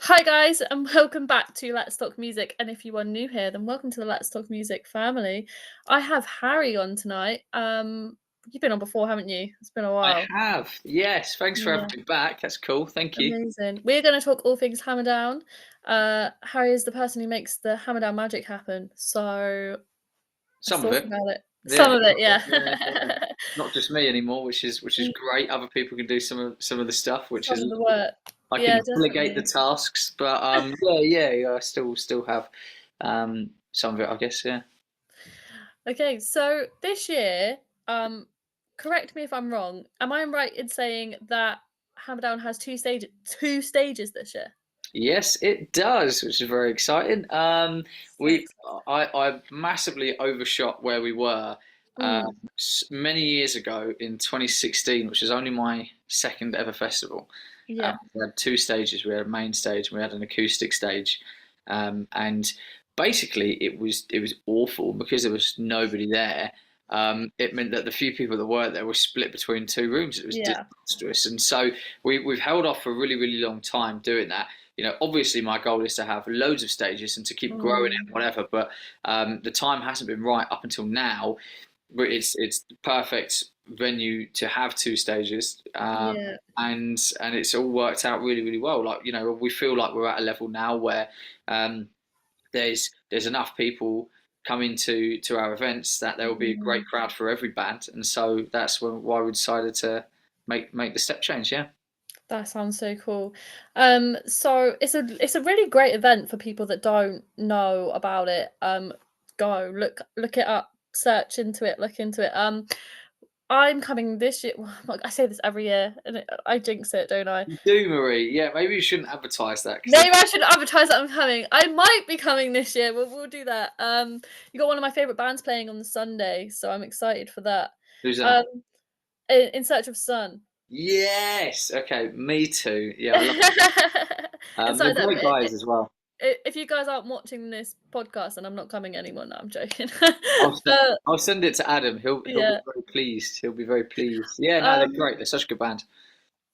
Hi guys, and welcome back to Let's Talk Music. And if you are new here, then welcome to the Let's Talk Music family. I have Harry on tonight. You've been on before, haven't you? It's been a I while. have, yes. Thanks for having Yeah, me back. That's cool. Thank you. amazing. We're going to talk all things Hammerdown. Harry is the person who makes the Hammerdown magic happen. So let's Some of talk it, about it. yeah, Some of it, yeah. yeah, yeah. Not just me anymore, which is great. Other people can do some of the stuff, which Some is of the work. I Yeah, can delegate the definitely. tasks. But yeah. I still have some of it, I guess. Yeah. Okay, so this year, um, correct me if I'm wrong. Am I right in saying that Hammerdown has two stages this year? Yes, it does, which is very exciting. So We excited. I massively overshot where we were Mm, many years ago in 2016, which was only my second ever festival. yeah. We had two stages. We had a main stage and we had an acoustic stage, and basically it was awful because there was nobody there. It meant that the few people that were there were split between two rooms. It was Yeah. disastrous, and so we've held off for a really really long time doing that. Obviously my goal is to have loads of stages and to keep growing Mm, it, whatever. But the time hasn't been right up until now. But it's the perfect venue to have two stages, yeah. and it's all worked out really really well. Like we feel like we're at a level now where um, there's enough people coming to our events that there will be a great Mm, crowd for every band, and so that's why we decided to make the step change. Yeah. that sounds so cool. So it's a really great event for people that don't know about it. Go look it up, search into it, look into it. I'm coming this year. Well, I say this every year, and I jinx it, don't I? You do, Marie. Yeah, maybe you shouldn't advertise that because Maybe I should advertise that I'm coming. I might be coming this year. We'll do that. You got one of my favorite bands playing on the Sunday, so I'm excited for that. who's that? Um, in Search of Sun. Yes. Okay. Me too. Yeah, I love. In They're Search of great guys as well. if you guys aren't watching this podcast, and I'm not coming anymore. No, I'm joking. I'll send, But I'll send it to Adam. He'll be yeah. very pleased. He'll be very pleased. Yeah. No, they're Um, great. They're such a good band.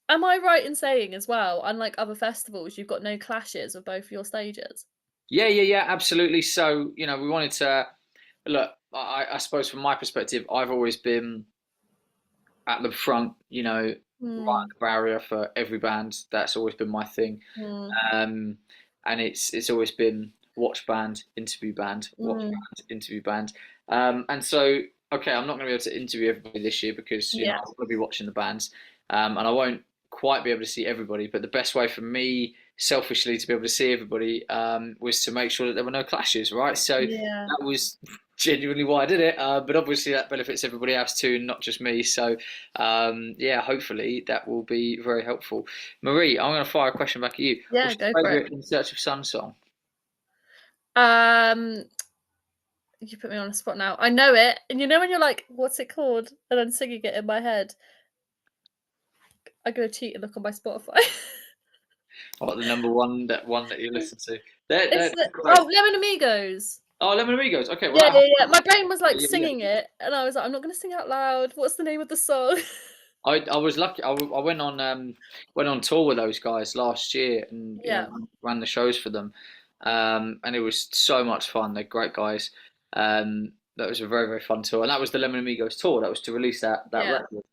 am I right in saying as well, unlike other festivals, you've got no clashes of both your stages? Yeah. Absolutely. So we wanted to look. I suppose from my perspective, I've always been at the front. Right at Hmm. the barrier for every band. That's always been my thing. Hmm. Um, and it's always been watch band, watch Hmm. band, interview band. And so, okay, I'm not going to be able to interview everybody this year because Yeah. I'm going to be watching the bands, and I won't quite be able to see everybody. But the best way for me, selfishly, to be able to see everybody was to make sure that there were no clashes, right? So Yeah. that was genuinely why I did it. But obviously, that benefits everybody else too, and not just me. So yeah, hopefully that will be very helpful. Marie, I'm going to fire a question back at you. Yeah, What's go your for it. favourite In Search of Sun song? Um, you put me on the spot now. I know it, and you know when you're like, "What's it called?" and I'm singing it in my head. I'm gonna cheat and look on my Spotify. What the number one that you listen to? They're It's the great. Lemon Amigos. Oh, Lemon Amigos. Okay, well Yeah, that yeah, yeah. My brain was like yeah. singing it, and I was like, "I'm not gonna sing out loud. What's the name of the song?" I was lucky. I went on tour with those guys last year, and Yeah, ran the shows for them, and it was so much fun. They're great guys. That was a very very fun tour, and that was the Lemon Amigos tour. That was to release that yeah, record.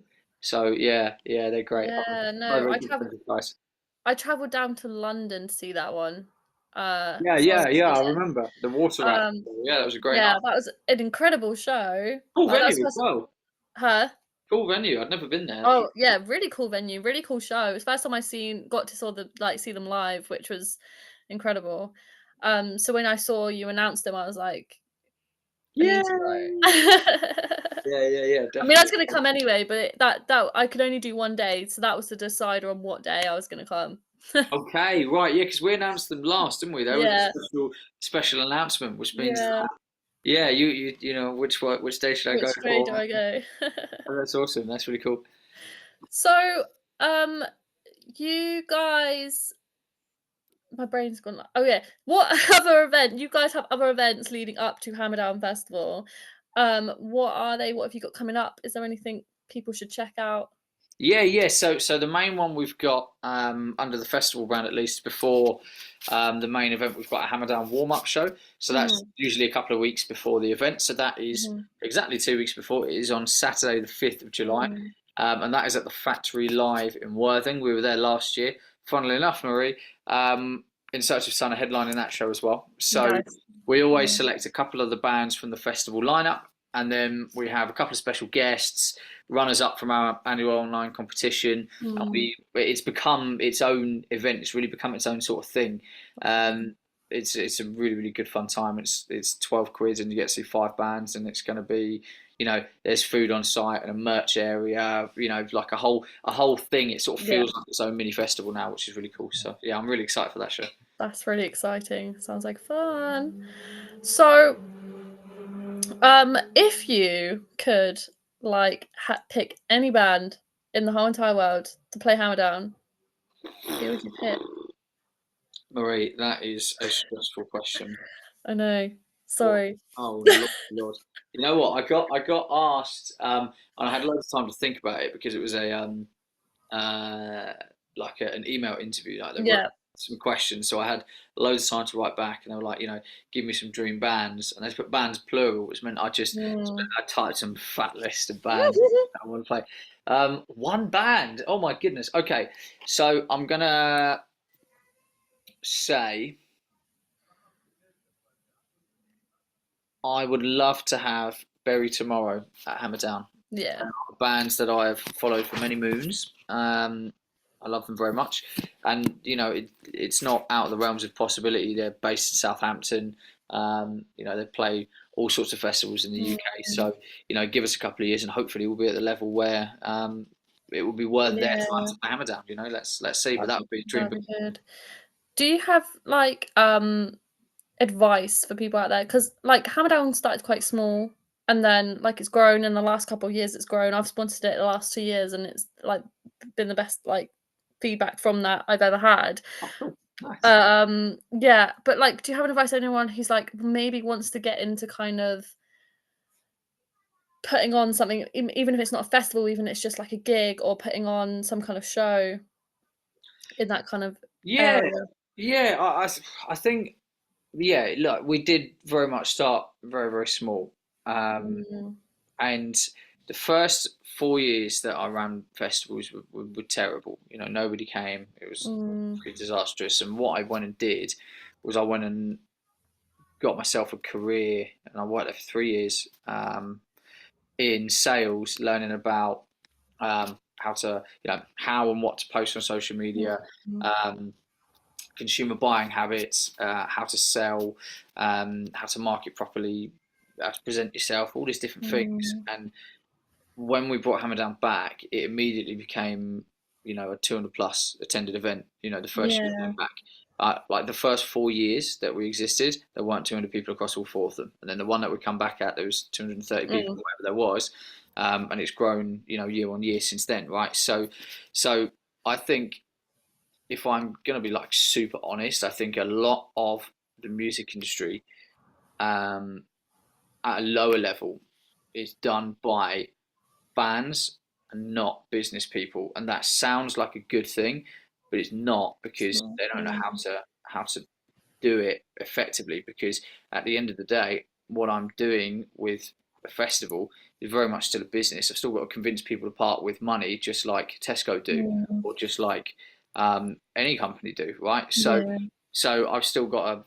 So yeah, they're great. I'm yeah. very No, very good friends with guys. I travelled down to London to see that one. Yeah, So I yeah, was yeah. I there. remember the Water Rat. Yeah, that was a great Yeah, night. that was an incredible show. Cool Like that's venue as first, well. huh? Cool venue. I'd never been there. That was Oh yeah, really cool venue, really cool show. It's the first time I got to see them live, which was incredible. So when I saw you announce them, I was like, I need to go. yeah, I yeah, mean, I was definitely. gonna come anyway, but that I could only do one day, so that was the decider on what day I was gonna come. Okay, right, yeah, because we announced them last, didn't we? There was a Yeah, special announcement, which means that, yeah. yeah, which day should I go Which way do for? I go? Oh, that's awesome. That's really cool. So, um, you guys, my brain's gone. Oh yeah, what other event? You guys have other events leading up to Hammerdown Festival. What are they? What have you got coming up? Is there anything people should check out? Yeah, yeah. So the main one we've got under the festival brand, at least before the main event, we've got a Hammerdown warm-up show. So that's Mhm, usually a couple of weeks before the event. So that is mhm, exactly 2 weeks before. It is on Saturday, the 5th of July. mm. And that is at the Factory Live in Worthing. We were there last year. Funnily enough, Marie, In Search of Sun are headlining that show as well. So Nice. we always Mm, select a couple of the bands from the festival lineup, and then we have a couple of special guests, runners up from our annual online competition, and mm. it's become its own event. It's really become its own sort of thing. Um, it's a really really good fun time. It's 12 quid and you get to see 5 bands, and it's going to be, there's food on site and a merch area, like a whole thing. It sort of Yeah, feels like its own mini festival now, which is really cool. So yeah, I'm really excited for that show. that's really exciting. Sounds like fun. So, if you could like pick any band in the whole entire world to play Hammerdown, who would you pick? Marie, that is a stressful question. I know. What? Sorry. Oh Lord, Lord. You know what? I got asked, and I had loads of time to think about it because it was uh, an email interview. Like they wrote Yeah. some questions, so I had loads of time to write back, and they were like, give me some dream bands, and they put bands plural, which meant Mm. I typed some fat list of bands that I want to play. One band. Oh my goodness. Okay, so I'm gonna say I would love to have Bury Tomorrow at Hammerdown. Yeah. Bands that I have followed for many moons. I love them very much, and it's not out of the realms of possibility. They're based in Southampton. They play all sorts of festivals in the UK. Mm. So give us a couple of years, and hopefully we'll be at the level where it will be worth their time Yeah. to play Hammerdown. Let's see. But That'd that be would be a dream. that'd be good. Do you have like advice for people out there? Because like Hammerdown started quite small and then like it's grown in the last couple of years. It's grown. I've sponsored it the last 2 years and it's like been the best like feedback from that I've ever had. Oh, cool, nice. Yeah, but like, do you have an advice to anyone who's like maybe wants to get into kind of putting on something, even if it's not a festival, even if it's just like a gig or putting on some kind of show in that kind of Yeah, area? yeah. I think. Yeah, look, we did very much start very, very small. Um, Mm, and the first 4 years that I ran festivals were terrible. Nobody came. It was mm, pretty disastrous. And what I went and did was I went and got myself a career, and I worked there for 3 years in sales, learning about how and what to post on social mm, media, mm, um, consumer buying habits, how to sell, how to market properly, how to present yourself, all these different things. mm. And when we brought Hammerdown back, it immediately became, a 200 plus attended event. The first year we Yeah. came back. Like the first 4 years that we existed, there weren't 200 people across all four of them. And then the one that we come back at, there was 230 people, Mm, whatever there was. And it's grown, year on year since then, right? So I think if I'm gonna be like super honest, I think a lot of the music industry um, at a lower level is done by fans and not business people, and that sounds like a good thing, but it's not it's because not. they don't know how Mm, to do it effectively. Because at the end of the day, what I'm doing with a festival is very much still a business. I've still got to convince people to part with money, just like Tesco do, mm, or just like any company do, right? So, yeah. so I've still got to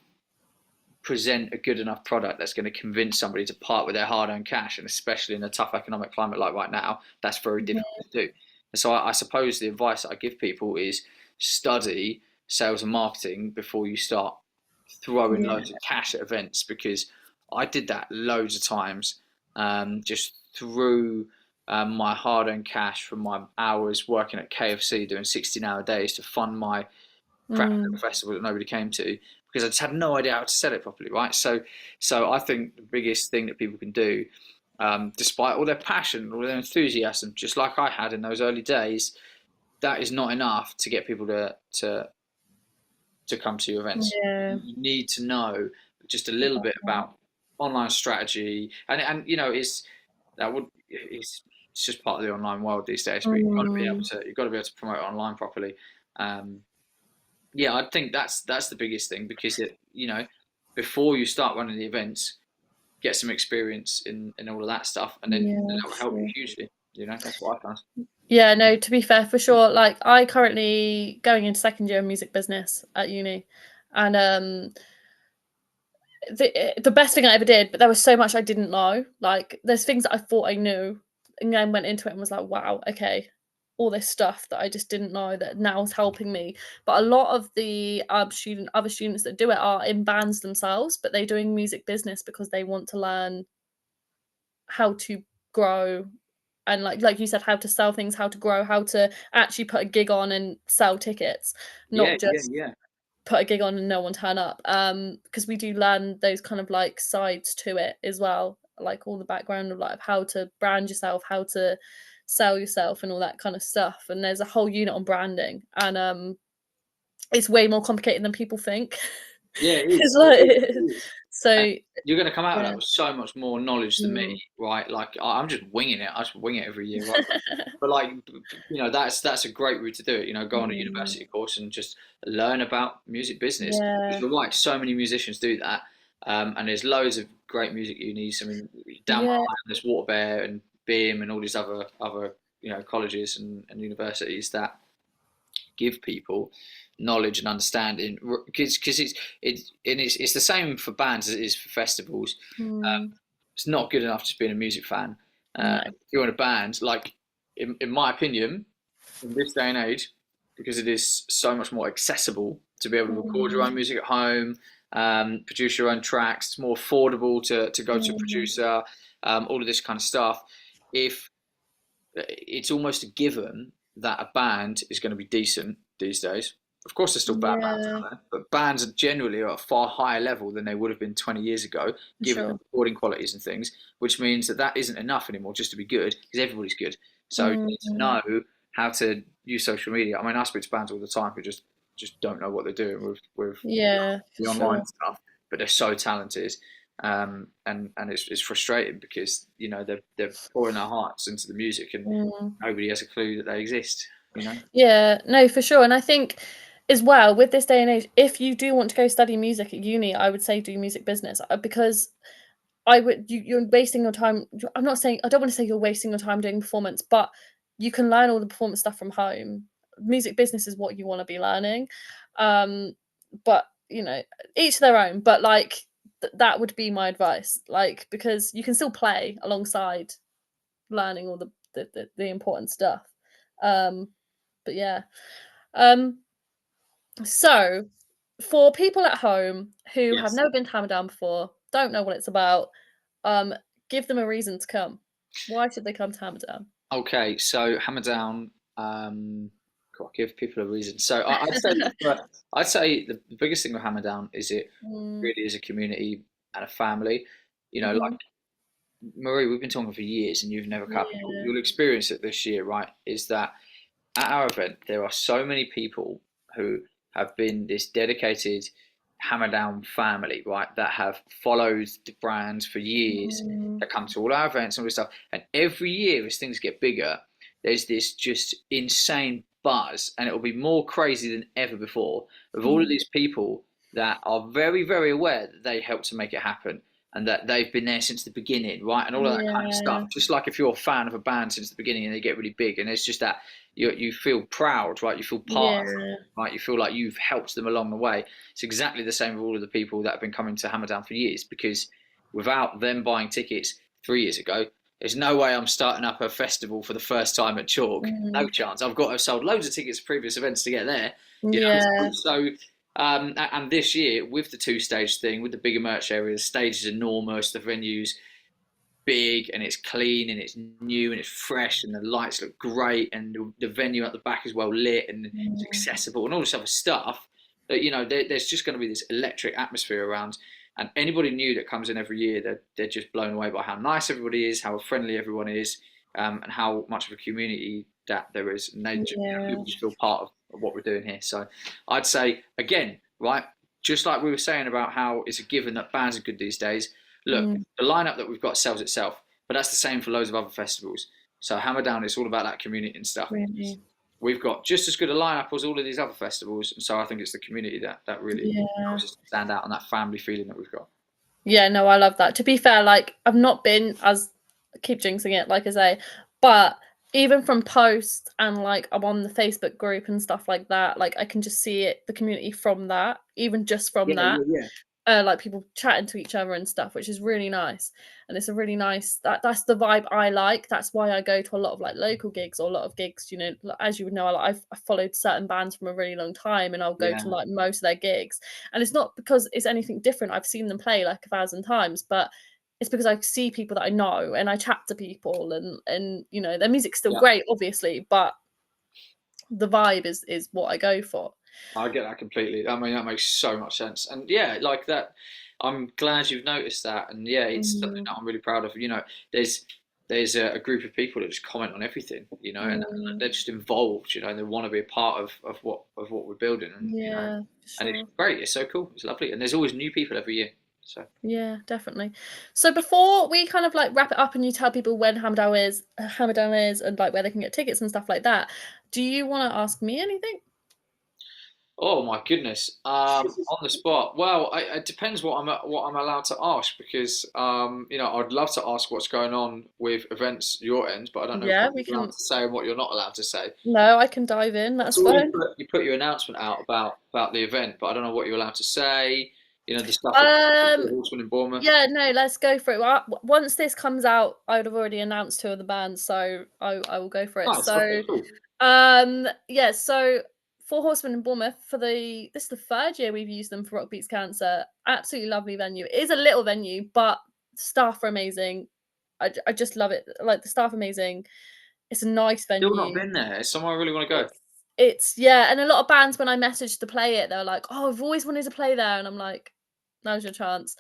present a good enough product that's going to convince somebody to part with their hard-earned cash, and especially in a tough economic climate like right now, that's very Mhm. difficult to do. And so I suppose the advice that I give people is study sales and marketing before you start throwing Yeah. loads of cash at events, because I did that loads of times. Just threw my hard-earned cash from my hours working at KFC doing 16-hour days to fund my crap Mm, festival that nobody came to, because I just had no idea how to sell it properly, right? So I think the biggest thing that people can do, despite all their passion, all their enthusiasm, just like I had in those early days, that is not enough to get people to come to your events. yeah. You need to know just a little bit about online strategy, and it's that would it's it's just part of the online world these days. But Mm, you've got to be able to promote it online properly. Um, yeah, I think that's the biggest thing because before you start running the events, get some experience in all of that stuff, and then yeah, that will help you sure. hugely. That's what I found. Yeah, no, to be fair, for sure. Like I currently going into second year of music business at uni, and the best thing I ever did, but there was so much I didn't know. Like there's things that I thought I knew, and then went into it and was like, wow, okay, all this stuff that I just didn't know that now is helping me. But a lot of the other students that do it are in bands themselves, but they're doing music business because they want to learn how to grow and like you said, how to sell things, how to grow, how to actually put a gig on and sell tickets, Yeah, not yeah, just yeah, put a gig on and no one turn up. Because we do learn those kind of like sides to it as well, like all the background of like how to brand yourself, how to sell yourself and all that kind of stuff. And there's a whole unit on branding and it's way more complicated than people think. yeah. It It's is. It like is. And so you're going to come out of yeah. that with so much more knowledge than me, Mm. right? Like I'm just winging it. I just wing it every year, right? But like that's a great route to do it. Go on a Mm. university course and just learn about music business. Because Yeah. you're right, so many musicians do that, and there's loads of great music unis. I mean, down my Yeah. line, there's Waterbear and BIM and all these other colleges and universities that give people knowledge and understanding because it's the same for bands as it is for festivals. Mm. It's not good enough just being a music fan. No. If you're in a band, like in my opinion, in this day and age, because it is so much more accessible to be able to record your Mm. own music at home, produce your own tracks. It's more affordable to go to a Mm. producer, all of this kind of stuff. If it's almost a given that a band is going to be decent these days. Of course, there's still bad bands Yeah, out there, but bands are generally at a far higher level than they would have been 20 years ago, for given the sure. recording qualities and things, which means that isn't enough anymore just to be good, because everybody's good. So you need to Mm. know how to use social media. I mean, I speak to bands all the time who just don't know what they're doing with Yeah, for the online sure. stuff, but they're so talented. And it's frustrating because they're pouring their hearts into the music and Mm. nobody has a clue that they exist. Yeah, no, for sure. And I think as well with this day and age, if you do want to go study music at uni, I would say do music business because you're wasting your time. I'm not saying I don't want to say you're wasting your time doing performance, but you can learn all the performance stuff from home. Music business is what you want to be learning. Um, but each their own. But like that would be my advice. Like because you can still play alongside learning all the important stuff. Um, but yeah. Um, so for people at home who have Yes. never been to Hammerdown before, don't know what it's about, um, give them a reason to come. Why should they come to Hammerdown? Okay, so Hammerdown, got to give people a reason. So I'd say the biggest thing with Hammerdown is it Mm, really is a community and a family. Like mhm. Marie, we've been talking for years, and you've never come. Yeah. You'll experience it this year, right? Is that at our event, there are so many people who have been this dedicated Hammerdown family, right? That have followed the brand for years, Mm, that come to all our events and all this stuff. And every year, as things get bigger, there's this just insane buzz, and it will be more crazy than ever before of all of mhm. these people that are very, very aware that they helped to make it happen and that they've been there since the beginning, right? And all of that kind of Yeah. stuff. Just like if you're a fan of a band since the beginning and they get really big, and it's just that you feel proud, right? You feel part of them, Yeah. right? You feel like you've helped them along the way. It's exactly the same with all of the people that have been coming to Hammerdown for years because without them buying tickets 3 years ago, there's no way I'm starting up a festival for the first time at Chalk. No Mm, chance. I've got to have sold loads of tickets to previous events to get there. You know, yeah. and this year with the two-stage thing, with the bigger merch area, the stage is enormous, the venues big and it's clean and it's new and it's fresh and the lights look great and the venue at the back is well lit and it's Mm, accessible and all this other stuff that there's just going to be this electric atmosphere around, and anybody new that comes in every year, they're just blown away by how nice everybody is, how friendly everyone is, and how much of a community that there is, and yeah. people just feel part of what we're doing here. So I'd say again, right, just like we were saying about how it's a given that bands are good these days. Look, Mm, the lineup that we've got sells itself, but that's the same for loads of other festivals. So Hammerdown, it's all about that community and stuff. Really. We've got just as good a lineup as all of these other festivals, and so I think it's the community that really Yeah. helps us stand out and that family feeling that we've got. Yeah, no, I love that. To be fair, like I've not been as I keep jinxing it, like I say, but even from posts and like I'm on the Facebook group and stuff like that, like I can just see it, the community from that, even just from Yeah, that. yeah, yeah. Like people chatting to each other and stuff, which is really nice. And it's a really nice that's the vibe I like. That's why I go to a lot of like local gigs or a lot of gigs. You know, as you would know, I followed certain bands from a really long time, and I'll go to Yeah, like most of their gigs. And it's not because it's anything different. I've seen them play like 1,000 times, but it's because I see people that I know and I chat to people, and you know their music's still yeah. great, obviously, but the vibe is what I go for. I get that completely. I mean, that makes so much sense. And yeah, like that, I'm glad you've noticed that. And yeah, it's something Mm, that I'm really proud of. You know, there's there's a group of people that just comment on everything, you know, and mm, they're just involved, you know, and they want to be a part of what we're building, and you know, yeah, for and it's sure. great. It's so cool. It's lovely, and there's always new people every year. So. Yeah, definitely. So before we kind of like wrap it up and you tell people when Hammerdown is and like where they can get tickets and stuff like that, do you want to ask me anything? Oh my goodness. On the spot. Well, it depends what I'm allowed to ask because you know, I'd love to ask what's going on with events your end, but I don't know Yeah, what we you're allowed can. to say and what you're not allowed to say. No, I can dive in. I That's saw fine. you put your announcement out about the event, but I don't know what you're allowed to say. You know, the stuff at Um, Horseman in Bournemouth. yeah, no, let's go for it. Well, once this comes out, I would have already announced two of the bands, so I will go for it. Nice. Okay. So, Cool. yeah, so Four Horsemen in Bournemouth for this is the third year we've used them for Rock Beats Cancer. Absolutely lovely venue. It is a little venue, but staff are amazing. I just love it. Like the staff amazing. It's a nice Still not venue. been there. It's somewhere I really want to go. It's it's yeah, and a lot of bands when I messaged to play it, they were like, "Oh, I've always wanted to play there," and I'm like, "Now's your chance."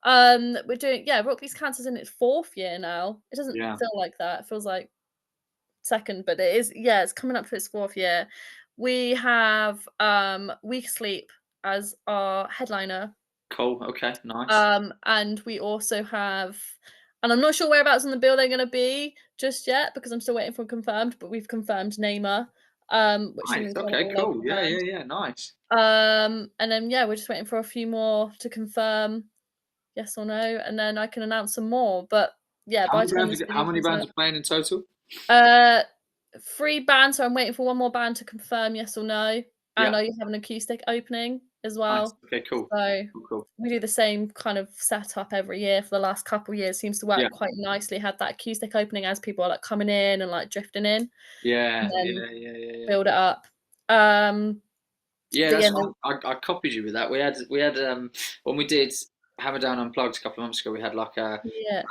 We're doing yeah, Rugby's Cancer's in its fourth year now. It doesn't Yeah. feel like that. It feels like second, but it is yeah, it's coming up to its fourth year. We have Week Sleep as our headliner. Cool. Okay. Nice. And we also have and I'm not sure whereabouts in the bill they're gonna be just yet because I'm still waiting for confirmed, but we've confirmed Namer, which is an Nice. Okay. incredible Cool. local Yeah. Yeah. band. Yeah. Nice. And then yeah, we're just waiting for a few more to confirm yes or no, and then I can announce some more. But yeah, by the time this How video many comes bands out, are playing in total? uh, 3 bands. So I'm waiting for one more band to confirm yes or no, and Yeah. I have an acoustic opening as Nice. well. Okay. Cool. So Cool. Cool. we do the same kind of setup every year for the last couple of years. Seems to Yeah. work quite nicely. Had that acoustic opening as people are like coming in and like drifting in, and Yeah, then yeah, yeah, yeah, yeah. build it up. Um, Yeah, but yeah, that's no, I copied you with that. We had when we did Hammerdown Unplugged a couple of months ago. We had like a yeah.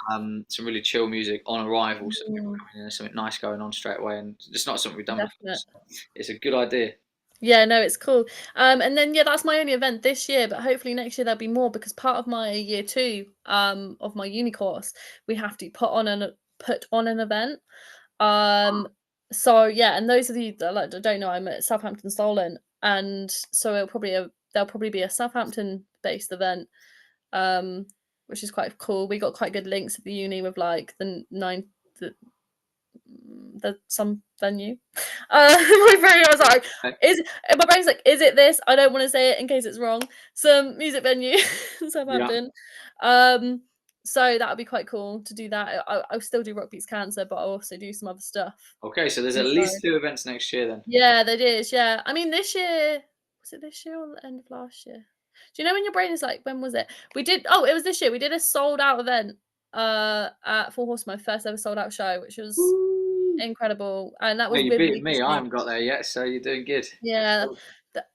some really chill music on arrival, so people Mm, coming in, there's something nice going on straight away, and it's not something we've done before. definite. So it's a good idea. Yeah, no, it's cool. And then yeah, that's my only event this year, but hopefully next year there'll be more because part of my year two of my uni course, we have to put on an event. Um, so yeah, and those of you that like don't know, I'm at Southampton Solent, and so there'll probably be a Southampton based event, which is quite cool. We got quite good links at the uni with like the some venue. My brain was like, Okay. is and my brain's like, is it this? I don't want to say it in case it's wrong. Some music venue in Yeah. Southampton. So that would be quite cool to do that. I'll still do Rock Beats Cancer, but I'll also do some other stuff Okay, so there's on at the least side. two events next year then. Yeah, that is. Yeah, I mean this year was it this year or the end of last year? Do you know when your brain is like, when was it? We did. Oh, it was this year. We did a sold out event at Four Horsemen, my first ever sold out show, which was Woo! incredible, and that No, was you're with beating Week of me. I Sleep. haven't got there yet, so you're doing good. That's Yeah, cool.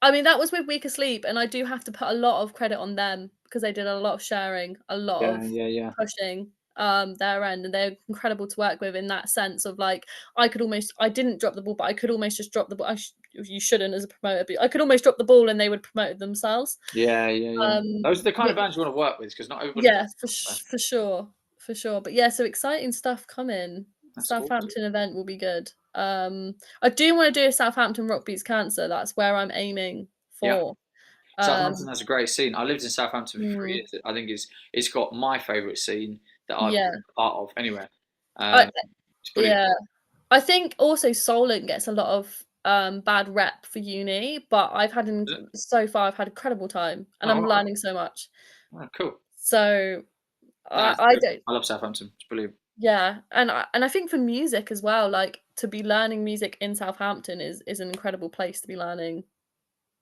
I mean, that was with Week of Sleep, and I do have to put a lot of credit on them because they did a lot of sharing, a lot Yeah, of yeah, yeah. pushing, their end, and they're incredible to work with in that sense of like, I didn't drop the ball, but I could almost just drop the ball. You shouldn't as a promoter, but I could almost drop the ball and they would promote it themselves. Yeah, yeah, yeah. Um, Those are the kind of which bands you want to work with because not everybody yeah, does. So for sure, for sure. But yeah, so exciting stuff coming. that's awesome. Southampton event will be good. I do want to do a Southampton Rock Beats Cancer. That's where I'm aiming Yeah. for. Southampton Um, has a great scene. I lived in Southampton for three mm, years. I think it's got my favourite scene that I've yeah, been a part of anywhere. I, Um, it's brilliant. yeah. I think also Solent gets a lot of, bad rep for uni, but Is it? so far I've had incredible time, and Oh, I'm all right. learning so much. Oh, cool. So, No, it's I good. don't I love Southampton. It's brilliant. yeah, and I think for music as well, like, to be learning music in Southampton is an incredible place to be learning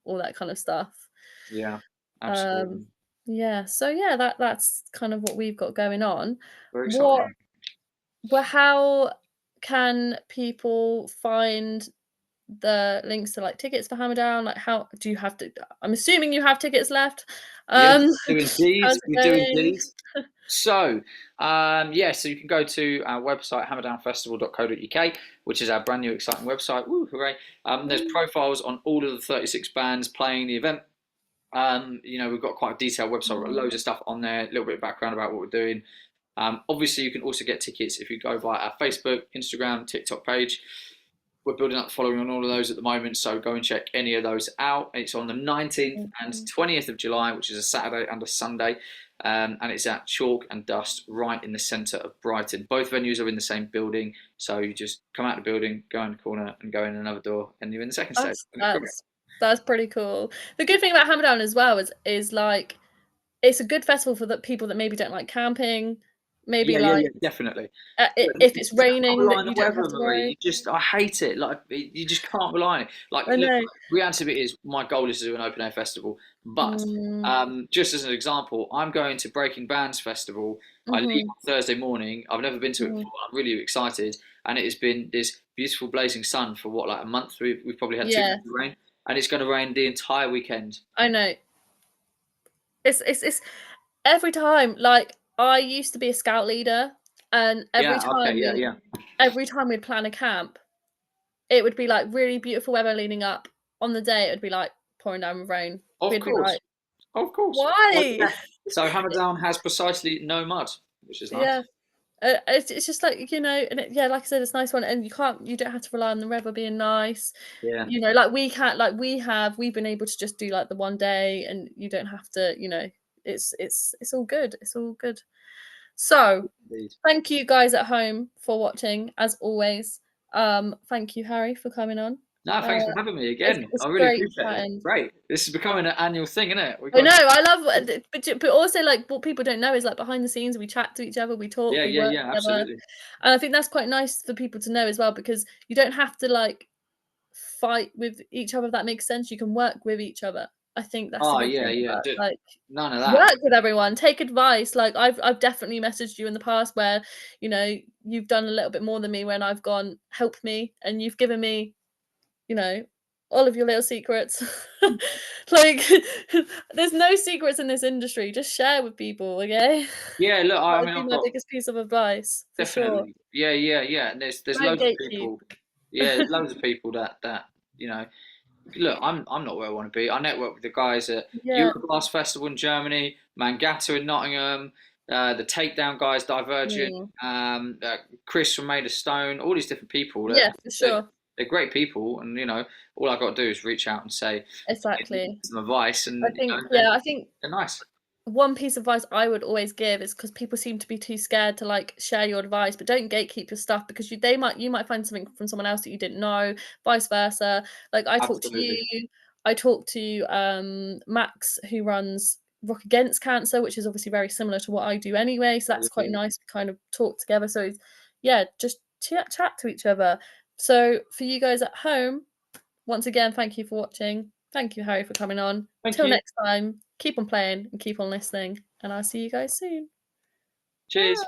all that kind of stuff. Yeah, Um, absolutely. yeah, so yeah, that's kind of what we've got going on. Very What exciting. how can people find the links to, like, tickets for Hammerdown? Like, how do you have to I'm assuming you have tickets left. Yes, Um, we do indeed. how's it We do going? indeed. So, yeah, so you can go to our website, hammerdownfestival.co.uk, which is our brand new exciting website. Woo, hooray. There's Woo. profiles on all of the 36 bands playing the event. We've got quite a detailed website, we've got loads of stuff on there, a little bit of background about what we're doing. Obviously, you can also get tickets if you go via our Facebook, Instagram, TikTok page. We're building up the following on all of those at the moment, so go and check any of those out. It's on the 19th and Mhm. 20th of July, which is a Saturday and a Sunday, and it's at Chalk and Dust right in the centre of Brighton. Both venues are in the same building, so you just come out of the building, go in the corner, and go in another door, and you're in the second stage. That's And it's great. that's that's pretty cool. The good thing about Hammerdown as well is, like, it's a good festival for the people that maybe don't like camping, maybe, Yeah, yeah, like, yeah, definitely. I But if you it's can't raining rely that on the you don't have weather, to Marie. worry. I hate it. Like, you just can't rely on it. Like, I look, know. reality of it is, my goal is to do an open air festival. But Mm, just as an example, I'm going to Breaking Bands Festival. I leave mhm, on Thursday morning. I've never been to it mhm. before. I'm really excited, and it has been this beautiful blazing sun for what, like a month. We've probably had 2 months Yeah, of rain, and it's going to rain the entire weekend. I know. It's every time, like, I used to be a scout leader, and Yeah. Okay. Yeah. Yeah. every time we'd plan a camp, it would be, like, really beautiful weather leading up. On the day, it would be, like, pouring down with rain. Of We'd be course. like, Of course. Well, "Why?" yeah. So Hammerdown has precisely no mud, which is Yeah. nice. It's just like, and yeah, like I said, it's a nice one, and you don't have to rely on the weather being nice. Yeah, Like we can't, like we've been able to just do like the one day, and you don't have to, it's all good. It's all good. So indeed. thank you guys at home for watching, as always. Thank you, Harry, for coming on. No, Uh, thanks for having me again. it's I really great appreciate it. chatting. Great. This is becoming an annual thing, isn't it? We've I got know, I love but also, like, what people don't know is, like, behind the scenes, we chat to each other, we talk, yeah, we yeah, work yeah, together, absolutely. and I think that's quite nice for people to know as well, because you don't have to, like, fight with each other, if that makes sense. You can work with each other. I think that's the Oh good yeah, thing yeah. about, like, None of that. work with everyone, take advice. Like, I've definitely messaged you in the past where, you've done a little bit more than me when I've gone, "Help me," and you've given me, you know, all of your little secrets. Like, there's no secrets in this industry, just share with people, okay? Yeah, look, That I would mean, be I've my got biggest piece of advice, for sure. definitely. Yeah, yeah, yeah. And there's Don't loads of gatekeep. people. Yeah, there's loads of people that you know. Look, I'm not where I want to be. I network with the guys at Yeah, Euroglass Festival in Germany, Mangata in Nottingham, the Takedown guys, Divergent, mm, Chris from Made of Stone, all these different people that yeah, for they're, sure. they're great people, and all I got to do is reach out and say Exactly. some advice, I and think then yeah, I think they're nice. one piece of advice I would always give is because people seem to be too scared to, like, share your advice, but don't gatekeep your stuff, because you might find something from someone else that you didn't know, vice versa. Like, I talked to Absolutely. you, I talked to, Max, who runs Rock Against Cancer, which is obviously very similar to what I do anyway, so that's quite Yeah. nice to kind of talk together. So it's yeah, just chat to each other. So for you guys at home, once again, thank you for watching. Thank you, Harry, for coming on. Thank Till you. next time, keep on playing and keep on listening, and I'll see you guys soon. Cheers. Bye.